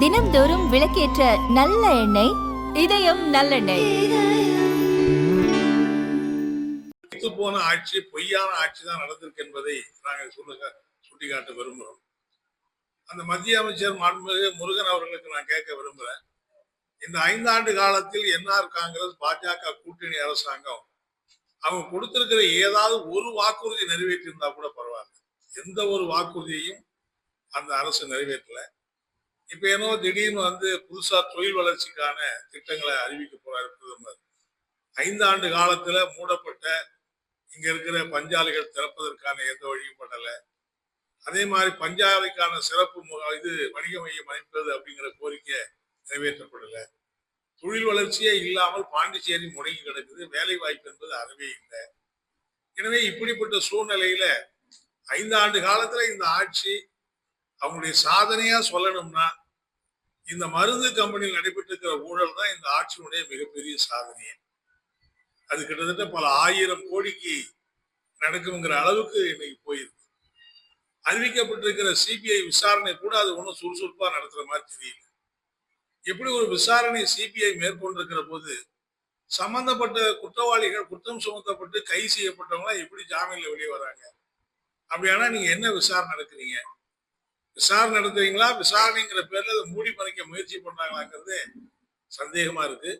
தினம்தோறும் விளக்கேற்ற நல்ல எண்ணெய் இதயம் நல்லெண்ணெய். போன ஆட்சி பொய்யான ஆட்சி தான் நடந்திருக்கு என்பதை நாங்கள் சுட்டிக்காட்ட விரும்புகிறோம். அந்த மத்திய அமைச்சர் மாண்புமிகு முருகன் அவர்களுக்கு நான் கேட்க விரும்புகிறேன். இந்த 5 ஆண்டு காலத்தில் என்ஆர் காங்கிரஸ் பாஜக கூட்டணி அரசாங்கம் அவங்க கொடுத்திருக்கிற ஏதாவது ஒரு வாக்குறுதி நிறைவேற்றியிருந்தா கூட பரவாயில்ல. எந்த ஒரு வாக்குறுதியையும் அந்த அரசு நிறைவேற்றல. இப்ப ஏனோ திடீர்னு புதுசா தொழில் வளர்ச்சிக்கான திட்டங்களை அறிவிக்க போறாரு பிரதமர். 5 ஆண்டு காலத்துல மூடப்பட்ட இங்க இருக்கிற பஞ்சாலைகள் திறப்பதற்கான எந்த வழியும் பண்ணல. அதே மாதிரி பஞ்சாலைக்கான சிறப்பு வணிக மையம் அமைப்பது அப்படிங்கிற கோரிக்கை நிறைவேற்றப்படல. தொழில் வளர்ச்சியே இல்லாமல் பாண்டிச்சேரி முடங்கி கிடக்குது. வேலை வாய்ப்பு என்பது அறவே இல்லை. எனவே இப்படிப்பட்ட சூழ்நிலையில 5 ஆண்டு காலத்துல இந்த ஆட்சி அவங்களுடைய சாதனையா சொல்லணும்னா இந்த மருந்து கம்பெனியில் நடைபெற்றிருக்கிற ஊழல் தான் இந்த ஆட்சியினுடைய மிகப்பெரிய சாதனையே. அது கிட்டத்தட்ட பல 1000 கோடிக்கு நடக்குங்கிற அளவுக்கு இன்னைக்கு போயிருக்கு. அறிவிக்கப்பட்டிருக்கிற சிபிஐ விசாரணை கூட அது ஒன்றும் சுறுசுறுப்பா நடத்துற மாதிரி தெரியல. எப்படி ஒரு விசாரணை சிபிஐ மேற்கொண்டிருக்கிற போது சம்பந்தப்பட்ட குற்றவாளிகள் குற்றம் சுமத்தப்பட்டு கைது செய்யப்பட்டவங்களா எப்படி ஜாமீன்ல வெளியே வராங்க? அப்படியானா நீங்க என்ன விசாரணை நடத்துறீங்க? விசாரணை நடத்துறீங்களா? விசாரணைங்கிற பேர்ல அதை மூடி மறைக்க முயற்சி பண்றாங்களாங்கிறது சந்தேகமா இருக்கு.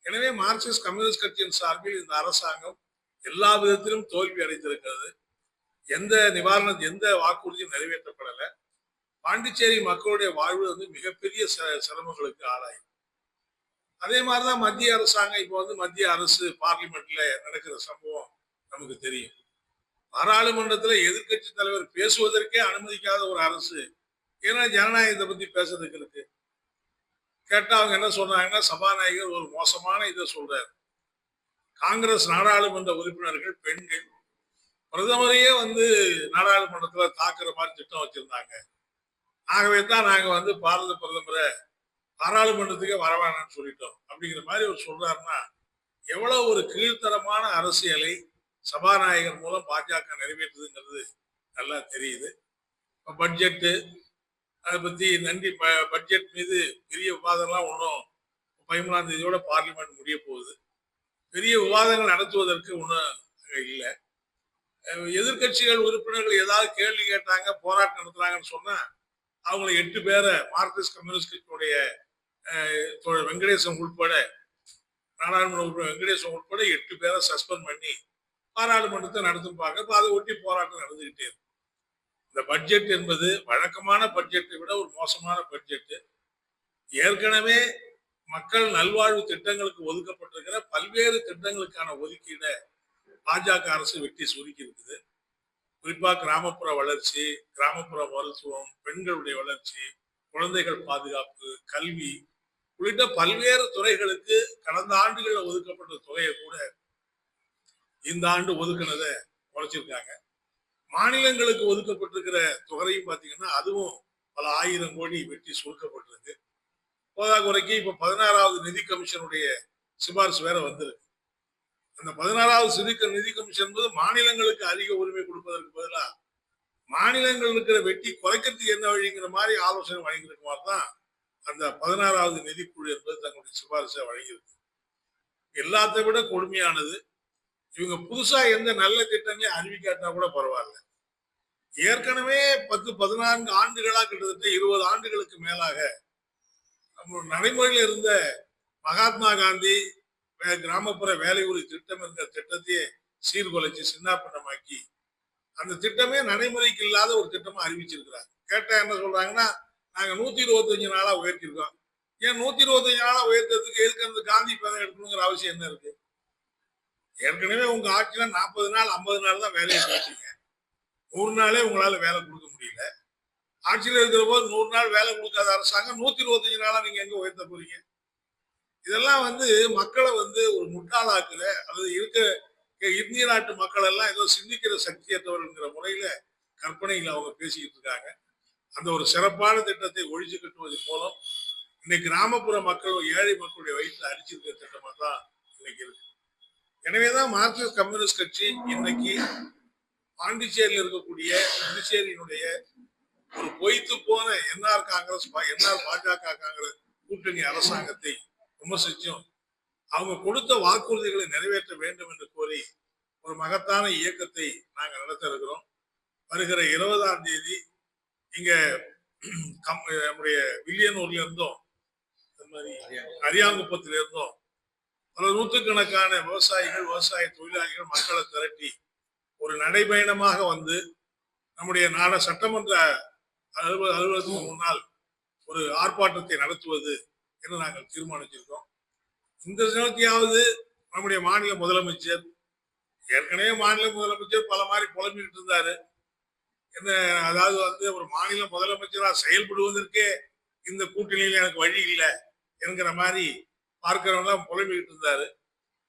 எனவே மார்க்சிஸ்ட் கம்யூனிஸ்ட் கட்சியின் சார்பில் இந்த அரசாங்கம் எல்லா விதத்திலும் தோல்வி அடைந்திருக்கிறது. எந்த வாக்குறுதியும் நிறைவேற்றப்படல. பாண்டிச்சேரி மக்களுடைய வாழ்வு மிகப்பெரிய சிரமங்களுக்கு ஆளாயும். அதே மாதிரிதான் மத்திய அரசாங்கம் இப்போ மத்திய அரசு பார்லிமெண்ட்ல நடக்கிற சம்பவம் நமக்கு தெரியும். பாராளுமன்றத்துல எதிர்கட்சி தலைவர் பேசுவதற்கே அனுமதிக்காத ஒரு அரசு ஏன்னா ஜனநாயகத்தை பத்தி பேசுறதுக்கு இருக்கு. கேட்டா அவங்க என்ன சொல்றாங்கன்னா, சபாநாயகர் ஒரு மோசமான இதை சொல்றாரு. காங்கிரஸ் நாடாளுமன்ற உறுப்பினர்கள் பெண்கள் பிரதமரையே நாடாளுமன்றத்துல தாக்குற மாதிரி திட்டம் வச்சிருந்தாங்க. ஆகவே தான் நாங்க பாரத பிரதமரை பாராளுமன்றத்துக்கே வரவேணான்னு சொல்லிட்டோம் அப்படிங்கிற மாதிரி அவர் சொல்றாருன்னா எவ்வளவு ஒரு கீழ்த்தரமான அரசியலை சபாநாயகர் மூலம் பாஜக நிறைவேற்றுதுங்கிறது நல்லா தெரியுது. பட்ஜெட்டு அதை பத்தி பட்ஜெட் மீது பெரிய விவாதம்லாம் ஒன்றும் 13ஆம் தேதியோட பார்லிமெண்ட் முடிய போகுது. பெரிய விவாதங்கள் நடத்துவதற்கு ஒன்றும் இல்லை. எதிர்கட்சிகள் உறுப்பினர்கள் ஏதாவது கேள்வி கேட்டாங்க, போராட்டம் நடத்துறாங்கன்னு சொன்னா அவங்களை 8 பேரை மார்க்சிஸ்ட் கம்யூனிஸ்ட் கட்சியுடைய வெங்கடேசன் உட்பட நாடாளுமன்ற உறுப்பினர் வெங்கடேசன் உட்பட 8 பேரை சஸ்பெண்ட் பண்ணி பாராளுமன்றத்தை நடத்துப்பாங்க. அதை ஒட்டி போராட்டம் நடந்துகிட்டே இருக்கு. இந்த பட்ஜெட் என்பது வழக்கமான பட்ஜெட்டை விட ஒரு மோசமான பட்ஜெட். ஏற்கனவே மக்கள் நல்வாழ்வு திட்டங்களுக்கு ஒதுக்கப்பட்டிருக்கிற பல்வேறு திட்டங்களுக்கான ஒதுக்கீடை பாஜக அரசு வெட்டி சுருக்கி இருக்குது. குறிப்பா கிராமப்புற வளர்ச்சி, கிராமப்புற மருத்துவம், பெண்களுடைய வளர்ச்சி, குழந்தைகள் பாதுகாப்பு, கல்வி உள்ளிட்ட பல்வேறு துறைகளுக்கு கடந்த ஆண்டுகளில் ஒதுக்கப்பட்ட தொகையை கூட இந்த ஆண்டு ஒதுக்கினதை குறைச்சிருக்காங்க. மாநிலங்களுக்கு ஒதுக்கப்பட்டிருக்கிற தொகையும் பார்த்தீங்கன்னா அதுவும் பல 1000 கோடி வெட்டி சுருக்கப்பட்டிருக்கு. போதாக்குறைக்கு இப்ப 16வது நிதி கமிஷனுடைய சிபாரிசு வேற வந்திருக்கு. அந்த 16வது நிதி கமிஷன் என்பது மாநிலங்களுக்கு அதிக உரிமை கொடுப்பதற்கு பதிலாக மாநிலங்கள் இருக்கிற வெட்டி குறைக்கிறதுக்கு என்ன வழிங்கிற மாதிரி ஆலோசனை வழங்கியிருக்க மாதிரி தான் அந்த 16வது நிதிக்குழு என்பது தங்களுடைய சிபாரிசை வழங்கியிருக்கு. எல்லாத்தை விட கொடுமையானது, இவங்க புதுசா எந்த நல்ல திட்டங்களையும் அறிவிக்காட்டா கூட பரவாயில்ல. ஏற்கனவே 10-14 ஆண்டுகளா கிட்டத்தட்ட 20 ஆண்டுகளுக்கு மேலாக நடைமுறையில் இருந்த மகாத்மா காந்தி கிராமப்புற வேலை உறுதி திட்டம் என்ற திட்டத்தையே சீர்குலைச்சு சின்னாபின்னமாக்கி அந்த திட்டமே நடைமுறைக்கு இல்லாத ஒரு திட்டமா அறிவிச்சிருக்கிறாங்க. கேட்டா என்ன சொல்றாங்கன்னா, நாங்க 125 நாளா உயர்த்திருக்கோம். ஏன் 125 நாளா உயர்த்ததுக்கு எதுக்கு அந்த காந்தி பேரை எடுக்கணுங்கிற அவசியம் என்ன இருக்கு? ஏற்கனவே உங்க ஆட்சியில 40 நாள் 50 நாள் தான் வேலையை கொடுத்தீங்க. 100 நாளே உங்களால வேலை கொடுக்க முடியல. ஆட்சியில் இருக்கிற போது 100 நாள் வேலை கொடுக்காத அரசாங்கம் 125 நாளா நீங்க எங்க உயர்த்த போறீங்க? இதெல்லாம் மக்களை ஒரு முட்டாளாக்குல அல்லது இந்திய நாட்டு மக்கள் எல்லாம் ஏதோ சிந்திக்கிற சக்தியற்றவர்கள்ங்கிற முறையில கற்பனையில் அவங்க பேசிக்கிட்டு இருக்காங்க. அந்த ஒரு சிறப்பான திட்டத்தை ஒழிச்சு கட்டுவதன் மூலம் இன்னைக்கு கிராமப்புற மக்கள், ஏழை மக்களுடைய வயிற்றில் அடிச்சிருக்கிற திட்டமா தான் இன்னைக்கு இருக்கு. எனவேதான் மார்க்சிஸ்ட் கம்யூனிஸ்ட் கட்சி இன்னைக்கு பாண்டிச்சேரியில் இருக்கக்கூடிய புதுச்சேரியினுடைய ஒரு பொய் பொய்த்து போன என்ஆர் காங்கிரஸ் என்ஆர் பாஜக காங்கிரஸ் கூட்டணி அரசாங்கத்தை விமர்சிச்சும் அவங்க கொடுத்த வாக்குறுதிகளை நிறைவேற்ற வேண்டும் என்று கோரி ஒரு மகத்தான இயக்கத்தை நாங்கள் நடத்த இருக்கிறோம். வருகிற 20ஆம் தேதி இங்க நம்முடைய வில்லியனூர்ல இருந்தோம், அரியாங்குப்பத்தில இருந்தோம் பல நூற்றுக்கணக்கான விவசாயிகள், விவசாய தொழிலாளிகள் மக்களை திரட்டி ஒரு நடைபயணமாக வந்து நம்முடைய சட்டமன்ற அலுவலகத்துக்கு முன்னால் ஒரு ஆர்ப்பாட்டத்தை நடத்துவது என்று நாங்கள் தீர்மானிச்சிருக்கோம். இந்த நேரத்தையாவது நம்முடைய மாநில முதலமைச்சர், ஏற்கனவே மாநில முதலமைச்சர் பல மாதிரி புலம்பிக்கிட்டு இருந்தாரு. என்ன, அதாவது வந்து ஒரு மாநில முதலமைச்சராக செயல்படுவதற்கே இந்த கூட்டணியில் எனக்கு வழி இல்லை என்கிற மாதிரி பார்க்கிறவங்க புலம்பிக்கிட்டு இருந்தாரு.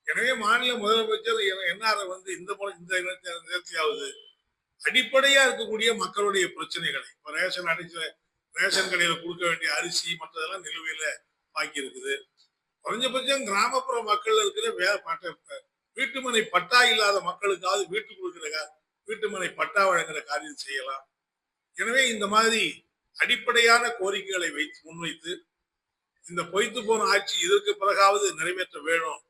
எனவே மாநில முதலமைச்சர் என்ஆர் வந்து இந்த நேரத்தையாவது அடிப்படையா இருக்கக்கூடிய மக்களுடைய பிரச்சனைகளை, இப்ப ரேஷன் கடையில கொடுக்க வேண்டிய அரிசி மற்றதெல்லாம் நிலுவையில பாக்கி இருக்குது. குறைஞ்சபட்சம் கிராமப்புற மக்கள் இருக்கிற வீட்டுமனை பட்டா இல்லாத மக்களுக்காவது வீட்டுமனை பட்டா வழங்குற காரியம் செய்யலாம். எனவே இந்த மாதிரி அடிப்படையான கோரிக்கைகளை முன்வைத்து இந்த பொய்த்து போன ஆட்சி இதற்கு பிறகாவது நிறைவேற்ற வேணும்.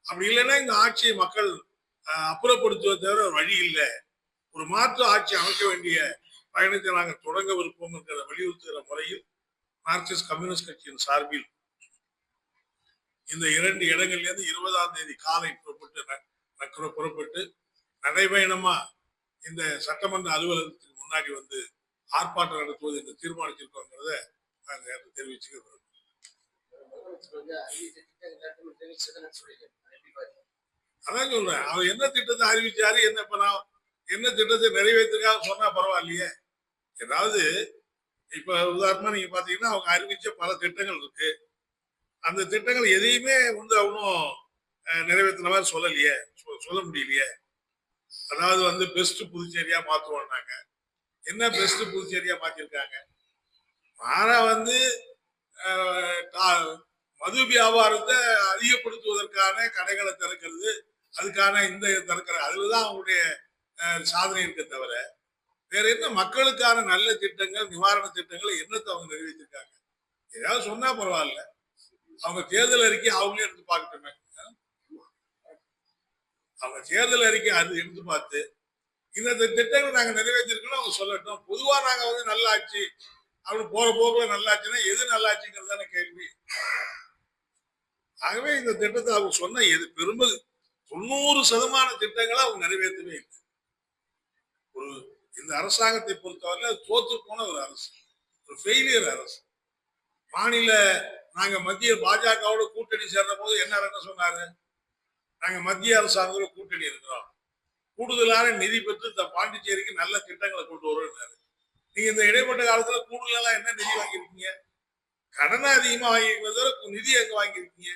அப்படி இல்லைன்னா இந்த ஆட்சியை மக்கள் அப்புறப்படுத்துவதை தவிர வழி இல்லை. ஒரு மாற்று ஆட்சி அமைக்க வேண்டிய பயணத்தை நாங்கள் தொடங்க விருப்போம் என்கிற வலியுறுத்துகிற முறையில் மார்க்சிஸ்ட் கம்யூனிஸ்ட் கட்சியின் சார்பில் இந்த 2 இடங்களிலிருந்து 20ஆம் தேதி காலை புறப்பட்டு நடைபயணமா இந்த சட்டமன்ற அலுவலகத்துக்கு முன்னாடி வந்து ஆர்ப்பாட்டம் நடத்துவது என்று தீர்மானிச்சிருக்கோங்கிறத நாங்கள் தெரிவிச்சுக்கிறோம். அதான் சொல்றேன், அவர் என்ன திட்டத்தை அறிவிச்சாரு, என்ன திட்டத்தை நிறைவேற்றுக்காக சொன்னா பரவாயில்லையே. ஏதாவது இப்ப உதாரணமா நீங்க பாத்தீங்கன்னா அவங்க அறிவிச்ச பல திட்டங்கள் இருக்கு. அந்த திட்டங்கள் எதையுமே வந்து அவனும் நிறைவேற்றின மாதிரி சொல்லலையே, சொல்ல முடியலையே. அதாவது வந்து பெஸ்ட் புதுச்சேரியா மாத்துவோம்னாங்க. என்ன பெஸ்ட் புதுச்சேரியா மாத்திருக்காங்க? மாறா வந்து மது வியாபாரத்தை அதிகப்படுத்துவதற்கான கடைகளை திறக்கிறது, அதுக்கான இந்த திறக்கிற அதுலதான் அவங்களுடைய சாதனை இருக்க தவிர வேற என்ன மக்களுக்கான நல்ல திட்டங்கள், நிவாரண திட்டங்களை என்னத்தை அவங்க நிறைவேற்றிருக்காங்க? ஏதாவது சொன்னா பரவாயில்ல, அவங்க தேர்தல் அறிக்கை அவங்களே எடுத்து பார்க்கட்டுமே. அவங்க தேர்தல் அறிக்கை அது எடுத்து பார்த்து இந்த திட்டங்களை நாங்க நிறைவேற்றிருக்கோம் அவங்க சொல்லட்டும். பொதுவா நாங்க வந்து நல்லாட்சி அப்படி போற போக்குல நல்லாட்சின்னா எது நல்லாட்சிங்கிறதான கேள்வி. ஆகவே இந்த திட்டத்தை அவங்க சொன்ன எது பெரும்பது 90% திட்டங்களை அவங்க நிறைவேற்றவே இல்லை. இந்த அரசாங்கத்தை பொறுத்தவரை தோற்று போன ஒரு அரசு, ஒரு ஃபெயிலியர் அரசு. நாங்க மத்திய பாஜகவோட கூட்டணி சேர்ந்த போது என்ன சொன்னாரு? நாங்க மத்திய அரசாங்கத்தோட கூட்டணி இருக்கிறோம், கூடுதலான நிதி பெற்று பாண்டிச்சேரிக்கு நல்ல திட்டங்களை கொண்டு வருவாரு. நீங்க இந்த இடைப்பட்ட காலத்துல கூடுதலா என்ன நிதி வாங்கியிருக்கீங்க? கடனை அதிகமா வாங்கியிருக்கிறத நிதி எங்க வாங்கியிருக்கீங்க?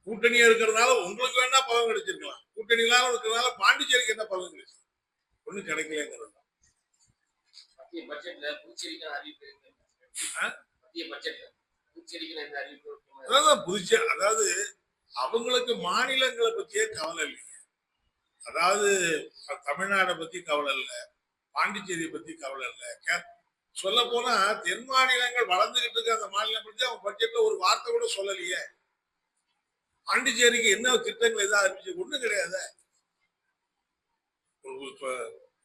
கூட்டணியா இருக்கிறதுனால உங்களுக்கு வேணா பலன் கிடைச்சிருக்கலாம், கூட்டணி இல்லாம இருக்கிறதுனால பாண்டிச்சேரிக்கு என்ன பலன் கிடைச்சு? ஒண்ணு கிடைக்கலங்கிறது. அதாவது அவங்களுக்கு மாநிலங்களை பத்தியே கவலை இல்லைங்க. அதாவது தமிழ்நாடை பத்தி கவலை இல்லை, பாண்டிச்சேரியை பத்தி கவலை இல்லை. சொல்ல போனா தென் மாநிலங்கள் வளர்ந்துகிட்டு இருக்க அந்த மாநிலம் பத்தி அவங்க பட்ஜெட்ல ஒரு வார்த்தை கூட சொல்லலையே. பாண்டிச்சேரிக்கு என்ன திட்டங்கள் எதாவது அறிவிச்சு? ஒண்ணும் கிடையாது.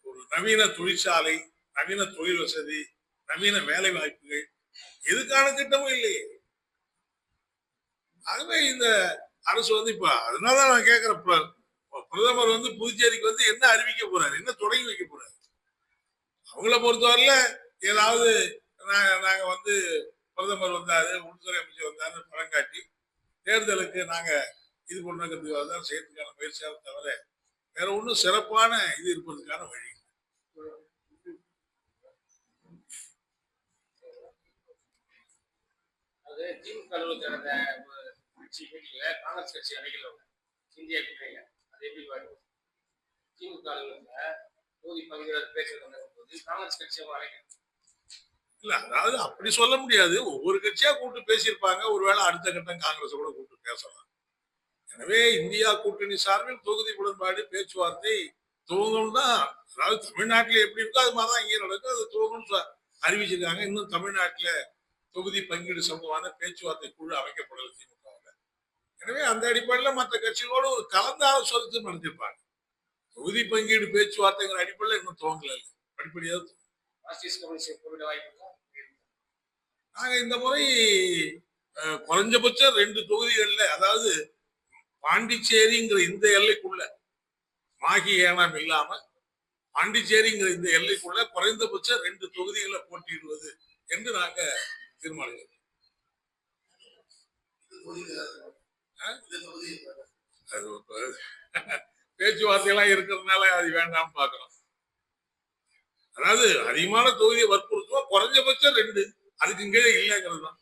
ஒரு நவீன தொழிற்சாலை, நவீன தொழில் வசதி, நவீன வேலை வாய்ப்புகள் எதுக்கான திட்டமும் இல்லையே. ஆகவே இந்த அரசு வந்து இப்ப அதனாலதான் நான் கேட்கிறேன், பிரதமர் வந்து புதுச்சேரிக்கு வந்து என்ன அறிவிக்க போறாரு, என்ன தொடங்கி வைக்க போறாரு? அவங்கள பொறுத்தவரையில ஏதாவது நாங்க வந்து பிரதமர் வந்தாரு, உள்துறை அமைச்சர் வந்தாரு படம் காட்டி தேர்தலுக்கு நாங்க இது பண்ணுறதுக்கு தான் செய்யறதுக்கான முயற்சியாக தவிர வேற ஒன்றும் சிறப்பான இது இருப்பதற்கான வழி. திமுக நடந்த காங்கிரஸ் கட்சி அணிகள் இந்தியா கூட்டணியில அது எப்படி பாருங்க? திமுக தொகுதி பகுதியில் பேசுறது போது காங்கிரஸ் கட்சி அவங்க அழைக்கணும் இல்ல, அதாவது அப்படி சொல்ல முடியாது. ஒவ்வொரு கட்சியா கூப்பிட்டு பேசியிருப்பாங்க, ஒருவேளை அடுத்த கட்டம் காங்கிரஸ் கூட கூப்பிட்டு பேசலாம். எனவே இந்தியா கூட்டணி சார்பில் தொகுதி உடன்பாடு பேச்சுவார்த்தை துவங்கும் தான். அதாவது தமிழ்நாட்டில் எப்படி இருக்கோ அது மாதிரிதான் இங்கே நடக்கும், அது துவங்கும். போகணும்னு அறிவிச்சிருக்காங்க. இன்னும் தமிழ்நாட்டுல தொகுதி பங்கீடு சம்பந்தமான பேச்சுவார்த்தை குழு அமைக்கப்படல திமுகவில். எனவே அந்த அடிப்படையில் மற்ற கட்சிகளோடு ஒரு கலந்த ஆலோசனை நடத்திருப்பாங்க. தொகுதி பங்கீடு பேச்சுவார்த்தைங்கிற அடிப்படையில் இன்னும் துவங்கல, படிப்படியாக நாங்க இந்த முறை குறைஞ்சபட்சம் 2 தொகுதிகள்ல, அதாவது பாண்டிச்சேரிங்கிற இந்த எல்லைக்குள்ள, மாகி ஏனாம் இல்லாம பாண்டிச்சேரிங்கிற இந்த எல்லைக்குள்ள குறைந்தபட்சம் 2 தொகுதிகளை போட்டியிடுவது என்று நாங்க தீர்மானிக்கிறோம். பேச்சுவார்த்தையெல்லாம் இருக்கிறதுனால அது வேண்டாம் பாக்குறோம். அதாவது அதிகமான தொகுதியை வற்புறுத்துவோம், குறைஞ்சபட்சம் 2, அதுக்கு கீழே இல்லைங்கிறது தான்.